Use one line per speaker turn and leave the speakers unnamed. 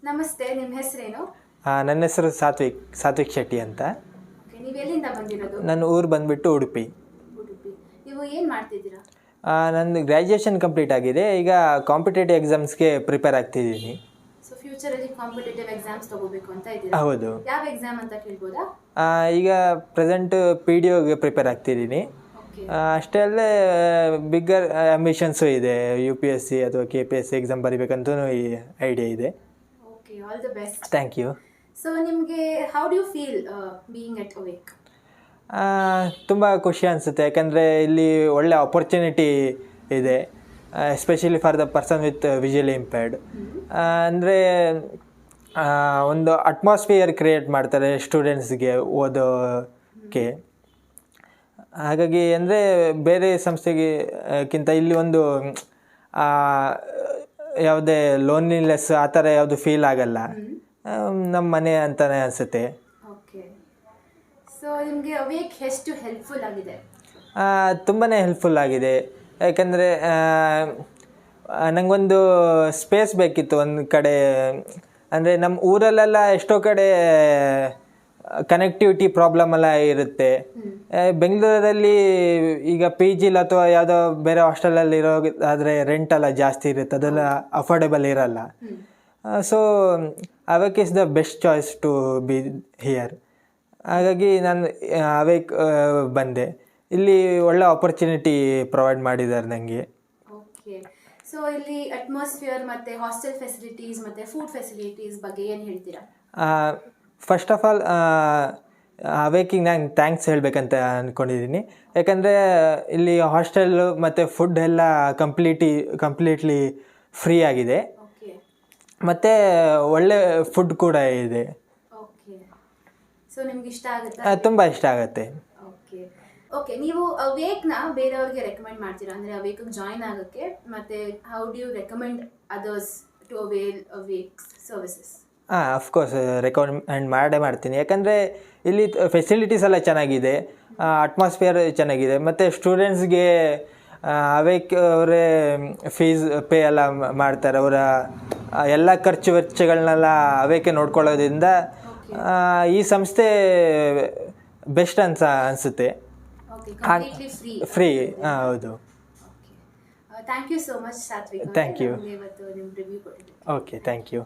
ನಮಸ್ತೆ, ನಿಮ್ಮ ಹೆಸರೇನು?
ನನ್ನ ಹೆಸರು ಸಾತ್ವಿಕ್ ಶೆಟ್ಟಿ ಅಂತ.
ನೀವು ಎಲ್ಲಿಂದ ಬಂದಿರೋದು?
ನನ್ನ ಊರು ಬಂದುಬಿಟ್ಟು ಉಡುಪಿ.
ನೀವು ಏನು ಮಾಡ್ತಿದ್ದೀರಾ?
ನಂದು ಗ್ರ್ಯಾಜುಯೇಷನ್ ಕಂಪ್ಲೀಟ್ ಆಗಿದೆ. ಈಗ ಕಾಂಪಿಟೇಟಿವ್ ಎಕ್ಸಾಮ್ಸ್ಗೆ ಪ್ರಿಪೇರ್ ಆಗ್ತಿದ್ದೀನಿ.
ಸೊ ಫ್ಯೂಚರಲ್ಲಿ ಕಾಂಪಿಟೇಟಿವ್ ಎಕ್ಸಾಮ್ಸ್ ತಗೋಬೇಕು ಅಂತ ಇದ್ದೀರಾ?
ಹೌದು.
ಯಾವ ಎಕ್ಸಾಮ್ ಅಂತ ಕೇಳ್ಬೋದಾ?
ಈಗ ಪ್ರೆಸೆಂಟ್ PDOಗೆ ಪ್ರಿಪೇರ್ ಆಗ್ತಿದ್ದೀನಿ. ಅಷ್ಟೇ ಅಲ್ಲದೆ ಬಿಗ್ಗರ್ ಆಂಬಿಷನ್ಸು ಇದೆ. UPSC ಅಥವಾ KPSC ಎಕ್ಸಾಮ್ ಬರಿಬೇಕಂತೂ ಈ ಐಡಿಯಾ ಇದೆ.
Okay, all the best.
Thank you.
So ನಿಮಗೆ how do you feel being at awake?
ತುಂಬ ಖುಷಿ ಅನಿಸುತ್ತೆ, ಯಾಕಂದರೆ ಇಲ್ಲಿ ಒಳ್ಳೆ ಆಪರ್ಚುನಿಟಿ ಇದೆ, especially for the person with visually impaired. ಅಂದರೆ ಒಂದು ಅಟ್ಮಾಸ್ಫಿಯರ್ ಕ್ರಿಯೇಟ್ ಮಾಡ್ತಾರೆ ಸ್ಟೂಡೆಂಟ್ಸ್ಗೆ ಓದೋಕ್ಕೆ. ಹಾಗಾಗಿ ಅಂದರೆ ಬೇರೆ ಸಂಸ್ಥೆಗಿಂತ ಇಲ್ಲಿ ಒಂದು ಯಾವುದೇ ಲೋನ್ಲಿನೆಸ್ ಆ ಥರ ಯಾವುದು ಫೀಲ್ ಆಗಲ್ಲ. ನಮ್ಮ ಮನೆ ಅಂತಲೇ ಅನಿಸುತ್ತೆ.
ಓಕೆ, ಸೊ ನಿಮಗೆ ಅವೇಕ್ ಎಷ್ಟು ಹೆಲ್ಪ್ಫುಲ್ ಆಗಿದೆ?
ತುಂಬಾ ಹೆಲ್ಪ್ಫುಲ್ ಆಗಿದೆ. ಯಾಕಂದರೆ ನನಗೊಂದು ಸ್ಪೇಸ್ ಬೇಕಿತ್ತು ಒಂದು ಕಡೆ. ಅಂದರೆ ನಮ್ಮ ಊರಲ್ಲೆಲ್ಲ ಎಷ್ಟೋ ಕಡೆ ಕನೆಕ್ಟಿವಿಟಿ ಪ್ರಾಬ್ಲಮ್ ಎಲ್ಲ ಇರುತ್ತೆ. ಬೆಂಗಳೂರಲ್ಲಿ ಈಗ PG ಅಥವಾ ಯಾವುದೋ ಬೇರೆ ಹಾಸ್ಟೆಲಲ್ಲಿ ಇರೋ ಆದರೆ ರೆಂಟ್ ಎಲ್ಲ ಜಾಸ್ತಿ ಇರುತ್ತೆ, ಅದೆಲ್ಲ ಅಫೋರ್ಡೆಬಲ್ ಇರಲ್ಲ. So awake is the best choice to be here. ಹಾಗಾಗಿ ನಾನು ಅವೇಕ್ ಬಂದೆ. ಇಲ್ಲಿ ಒಳ್ಳೆ ಆಪರ್ಚುನಿಟಿ ಪ್ರೊವೈಡ್ ಮಾಡಿದ್ದಾರೆ ನನಗೆ.
ಓಕೆ, ಸೊ ಇಲ್ಲಿ ಅಟ್ಮಾಸ್ಫಿಯರ್ ಮತ್ತು ಹಾಸ್ಟೆಲ್ ಫೆಸಿಲಿಟೀಸ್ ಮತ್ತು ಫುಡ್ ಫೆಸಿಲಿಟೀಸ್ ಬಗ್ಗೆ ಏನು ಹೇಳ್ತೀರಾ?
ಫಸ್ಟ್ ಆಫ್ ಆಲ್ ಅವೇಕಿಗೆ ನಾನು ಥ್ಯಾಂಕ್ಸ್ ಹೇಳಬೇಕಂತ ಅಂದ್ಕೊಂಡಿದ್ದೀನಿ. ಯಾಕಂದರೆ ಇಲ್ಲಿ ಹಾಸ್ಟೆಲ್ಲು ಮತ್ತು ಫುಡ್ ಎಲ್ಲ ಕಂಪ್ಲೀಟ್ಲಿ ಫ್ರೀ ಆಗಿದೆ, ಮತ್ತು ಒಳ್ಳೆ ಫುಡ್ ಕೂಡ ಇದೆ.
ಓಕೆ, ಸೊ ನಿಮ್ಗೆ ಇಷ್ಟ ಆಗುತ್ತಾ?
ತುಂಬ ಇಷ್ಟ ಆಗುತ್ತೆ.
ಓಕೆ ಓಕೆ, ನೀವು ಅವೇಕ್ನ ಬೇರೆಯವ್ರಿಗೆ ರೆಕಮೆಂಡ್ ಮಾಡ್ತೀರಾ? ಅಂದರೆ ಅವೇಕಿಗೆ ಜಾಯ್ನ್ ಆಗೋಕ್ಕೆ, ಮತ್ತು how do you recommend others to avail Awake services?
Of course recommend ಮಾಡ್ತೀನಿ. ಯಾಕಂದರೆ ಇಲ್ಲಿ ಫೆಸಿಲಿಟೀಸ್ ಎಲ್ಲ ಚೆನ್ನಾಗಿದೆ, ಅಟ್ಮಾಸ್ಫಿಯರ್ ಚೆನ್ನಾಗಿದೆ, ಮತ್ತು ಸ್ಟೂಡೆಂಟ್ಸ್ಗೆ ಅವೇಕ್ ಅವರೇ ಫೀಸ್ ಪೇ ಎಲ್ಲ ಮಾಡ್ತಾರೆ. ಅವರ ಎಲ್ಲ ಖರ್ಚು ವೆಚ್ಚಗಳನ್ನೆಲ್ಲ ಅವೇಕೆ ನೋಡ್ಕೊಳ್ಳೋದ್ರಿಂದ ಈ ಸಂಸ್ಥೆ ಬೆಸ್ಟ್ ಅನಿಸುತ್ತೆ. ಫ್ರೀ. ಹೌದು.
Thank you so much Satvik.
Thank you.
ಇವತ್ತು ನಿಮ್ಮ ರಿವ್ಯೂ ಕೊಟ್ಟಿದ್ದೀವಿ.
Okay, thank you.